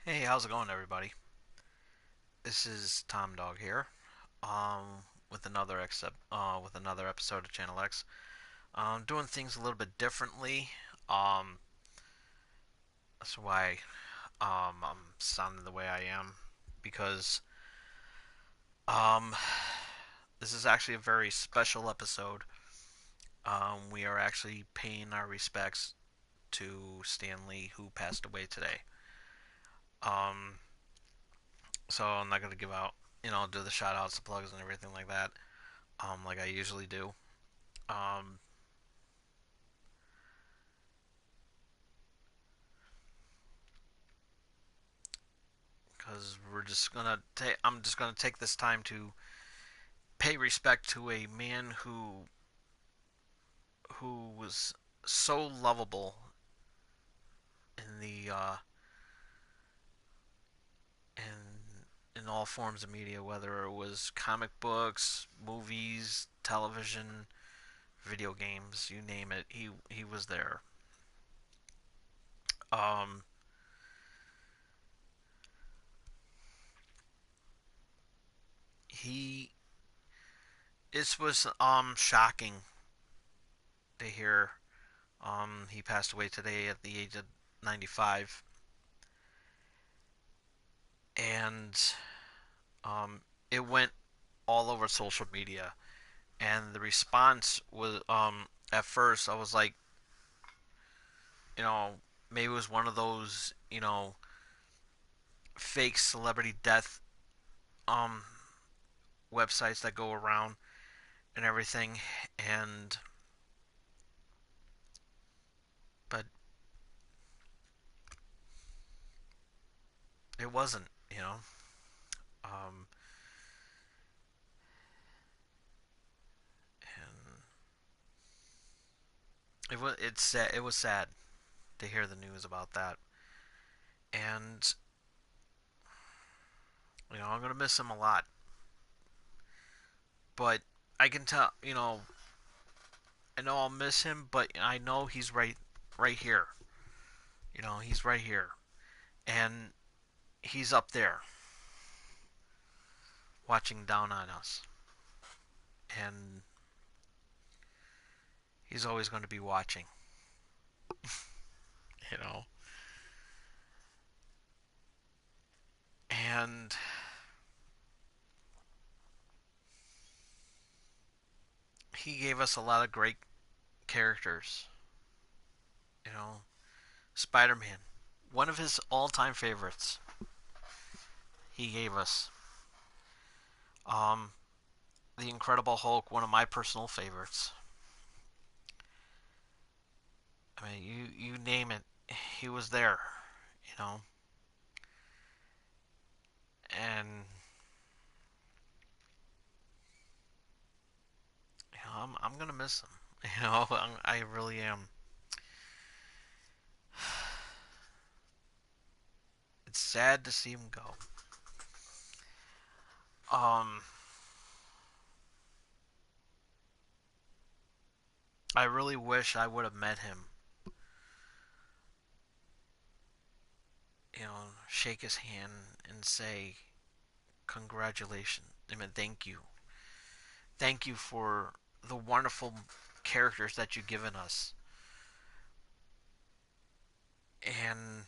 Hey, how's it going, everybody? This is Tom Dog here, with with another episode of Channel X. Doing things a little bit differently. Um, that's why I'm sounding the way I am because um, this is actually a very special episode. We are actually paying our respects to Stan Lee, who passed away today. Um, so I'm not gonna give out, do the shout outs, the plugs, and everything like that, like I usually do. Um, because I'm just gonna take this time to pay respect to a man who was so lovable in the in all forms of media, whether it was comic books, movies, television, video games, you name it. He was there. Um, he This was shocking to hear. He passed away today at the age of 95, and um, it went all over social media. And the response was, at first, I was like, you know, maybe it was one of those, fake celebrity death um, websites that go around and everything. And, but it wasn't. Um, and it was sad to hear the news about that. And, I'm going to miss him a lot. But I can tell, I know I'll miss him, but I know he's right here. He's right here. And he's up there watching down on us. And he's always going to be watching, you know. And he gave us a lot of great characters, you know. Spider-Man, one of his all-time favorites, he gave us. Um, the Incredible Hulk, one of my personal favorites. I mean, you name it, he was there, you know. And I'm gonna miss him. I really am. It's sad to see him go. Um, I really wish I would have met him. Shake his hand and say congratulations. I mean, thank you for the wonderful characters that you've given us. And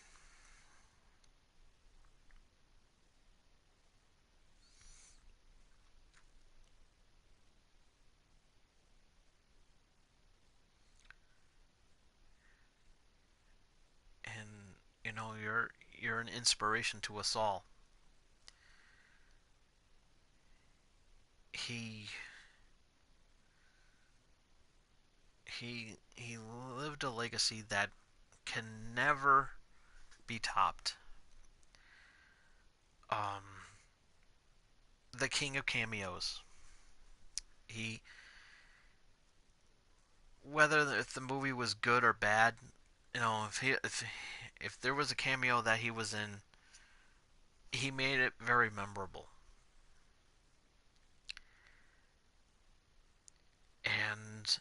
and you're an inspiration to us all. He he lived a legacy that can never be topped. Um, the king of cameos. He Whether if the movie was good or bad, if there was a cameo that he was in, he made it very memorable. And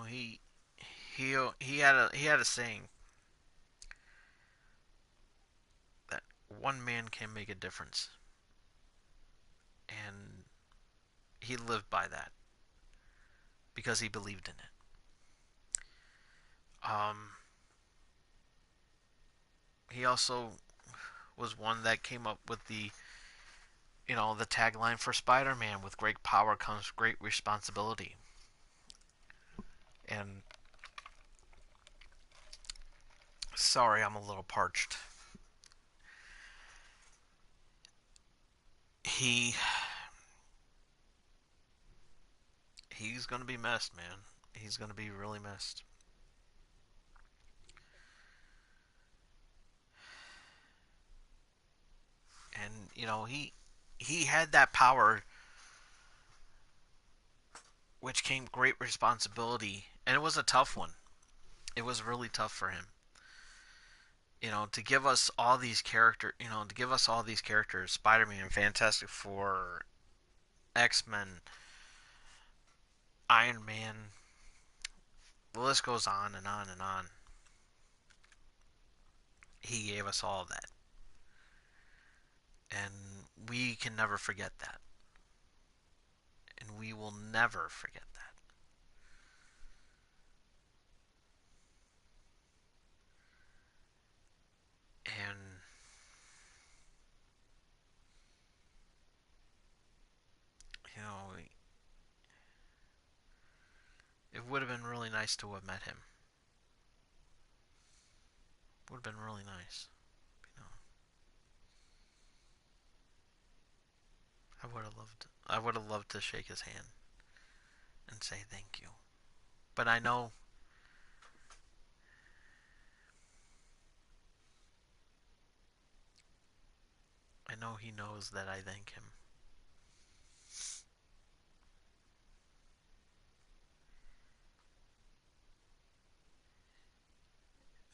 he he had a saying that one man can make a difference, and he lived by that because he believed in it. Um, he also was one that came up with the tagline for Spider-Man: "With great power comes great responsibility." And sorry, I'm a little parched. He he's gonna be missed, man. He's gonna be really missed. And he had that power, which came great responsibility, and it was a tough one. It was really tough for him. To give us all these characters, Spider-Man, Fantastic Four, X-Men, Iron Man, the list goes on and on and on. He gave us all of that, and we can never forget that, and we will never forget that. And you know, it would have been really nice to have met him. Would have been really nice. You know, I would have loved to shake his hand and say thank you. But I know he knows that I thank him.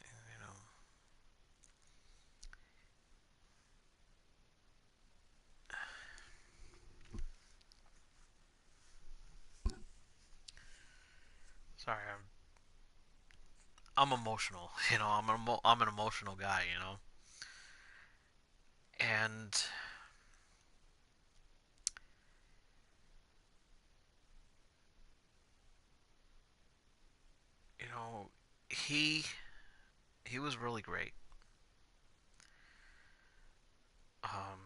You know, sorry, I'm emotional. I'm an emotional guy. And you know, he he was really great. Um,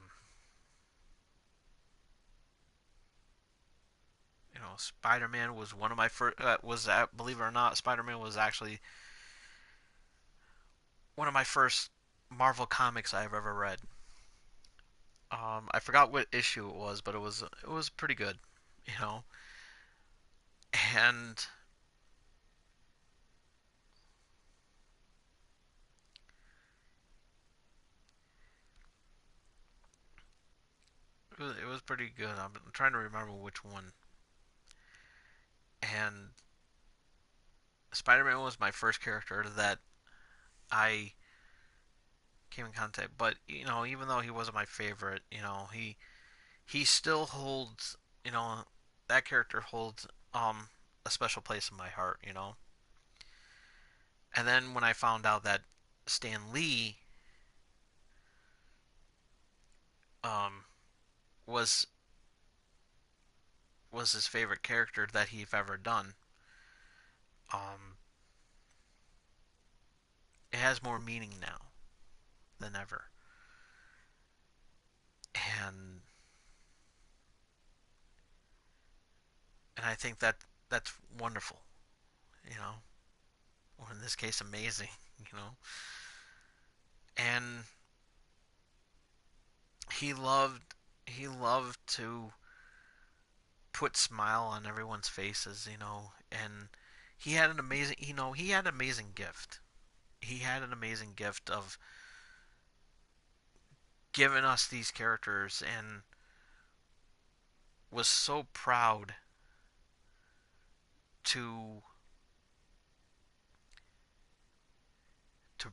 Spider-Man was one of my first. Believe it or not, Spider-Man was actually one of my first Marvel comics I've ever read. I forgot what issue it was, but it was pretty good, you know. And it was pretty good. I'm trying to remember which one. And Spider-Man was my first character that I came in contact. But even though he wasn't my favorite, he still holds, that character holds a special place in my heart. And then when I found out that Stan Lee um was was his favorite character that he've ever done, um it has more meaning now than ever. And and I think that's wonderful, you know, or in this case amazing, you know. And he loved to put smile on everyone's faces. And he had an amazing gift. He had an amazing gift of giving us these characters, and was so proud to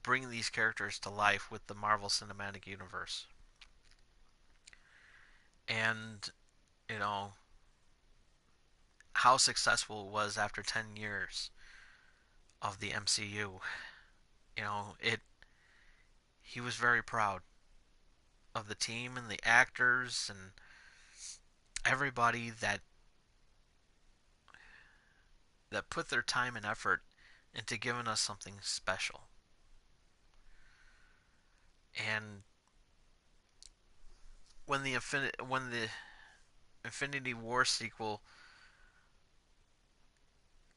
bring these characters to life with the Marvel Cinematic Universe. And you know how successful it was after 10 years of the MCU. You know, it he was very proud of the team and the actors and everybody that put their time and effort into giving us something special. And when the Infinity War sequel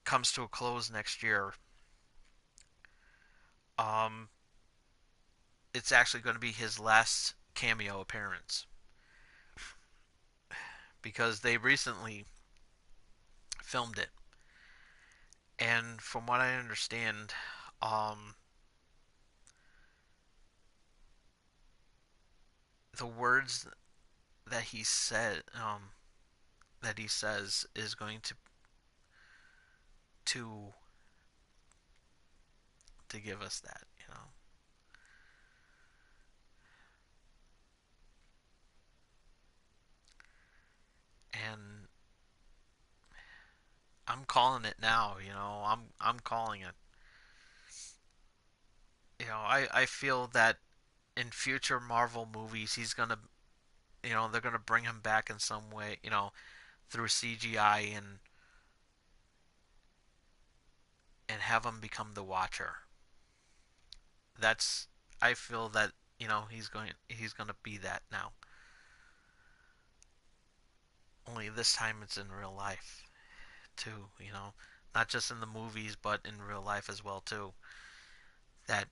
comes to a close next year, um, it's actually going to be his last cameo appearance because they recently filmed it. And from what I understand, um, the words that he says is going to to give us that, you know. And I'm calling it now, you know. I'm calling it. You know, I feel that in future Marvel movies he's gonna, you know, they're gonna bring him back in some way, you know, through CGI and have him become the Watcher. That's I feel that, you know, he's gonna be that now. Only this time it's in real life too, you know, not just in the movies but in real life as well too. That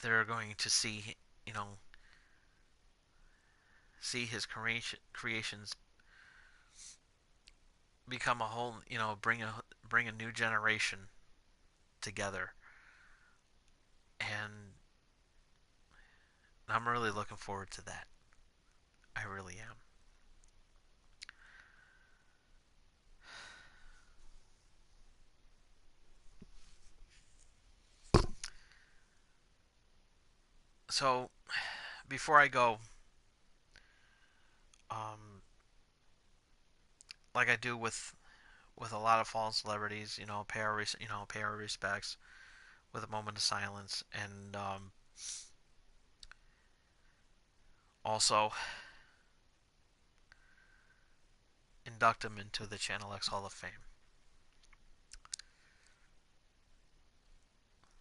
they're going to see, you know, see his creations become a whole, you know, bring a new generation together. And I'm really looking forward to that. I really am. So before I go, um, like I do with a lot of fallen celebrities, you know, pay our respects with a moment of silence, and also induct them into the Channel X Hall of Fame.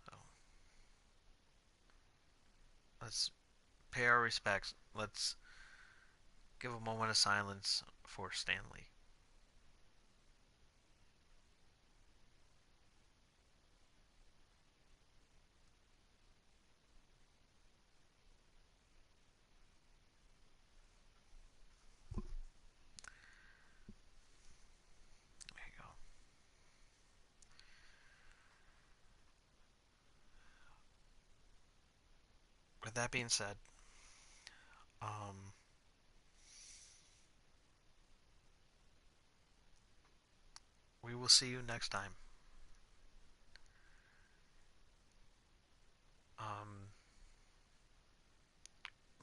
So let's pay our respects. Let's give a moment of silence for Stanley. There you go. With that being said, um, we will see you next time. Um,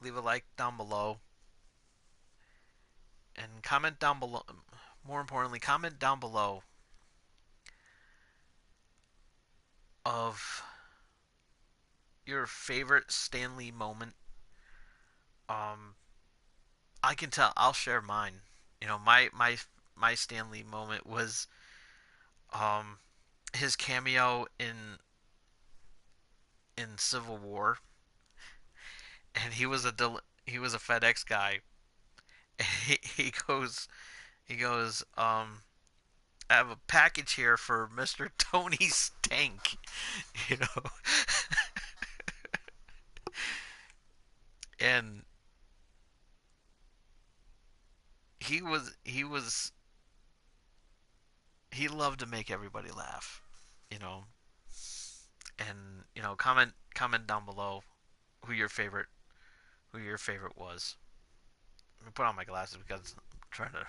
leave a like down below and comment down below. More importantly, comment down below of your favorite Stanley moment. Um, I can tell. I'll share mine. You know, my Stanley moment was um his cameo in Civil War, and he was a FedEx guy. He goes I have a package here for Mr. Tony Stank, you know, and he was he loved to make everybody laugh, you know, and you know, comment down below who your favorite who your favorite was. Let me put on my glasses because I'm trying to.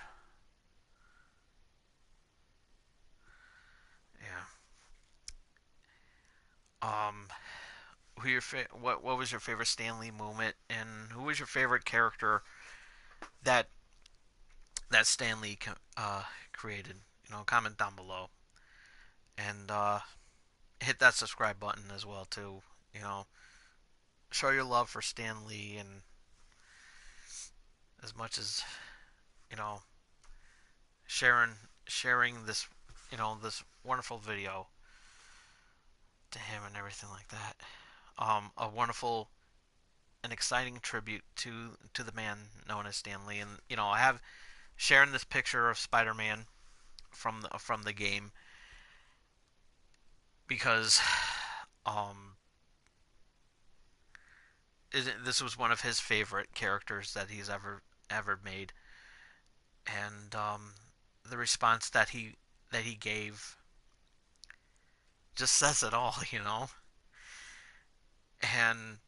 Yeah. Um. What was your favorite Stanley moment, and who was your favorite character that Stanley created? You comment down below, and hit that subscribe button as well too. You know, show your love for Stan Lee, and as much as you know, sharing sharing this this wonderful video to him and everything like that. A wonderful an exciting tribute to the man known as Stan Lee, and I have sharing this picture of Spider-Man from the game because um this was one of his favorite characters that he's ever made, and the response that he gave just says it all, and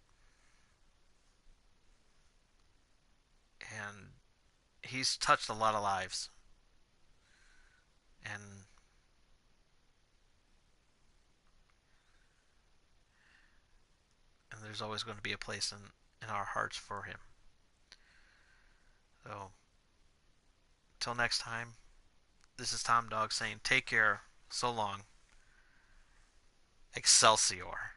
and he's touched a lot of lives, and there's always going to be a place in our hearts for him. So, till next time, this is Tom Dog saying take care, so long, Excelsior.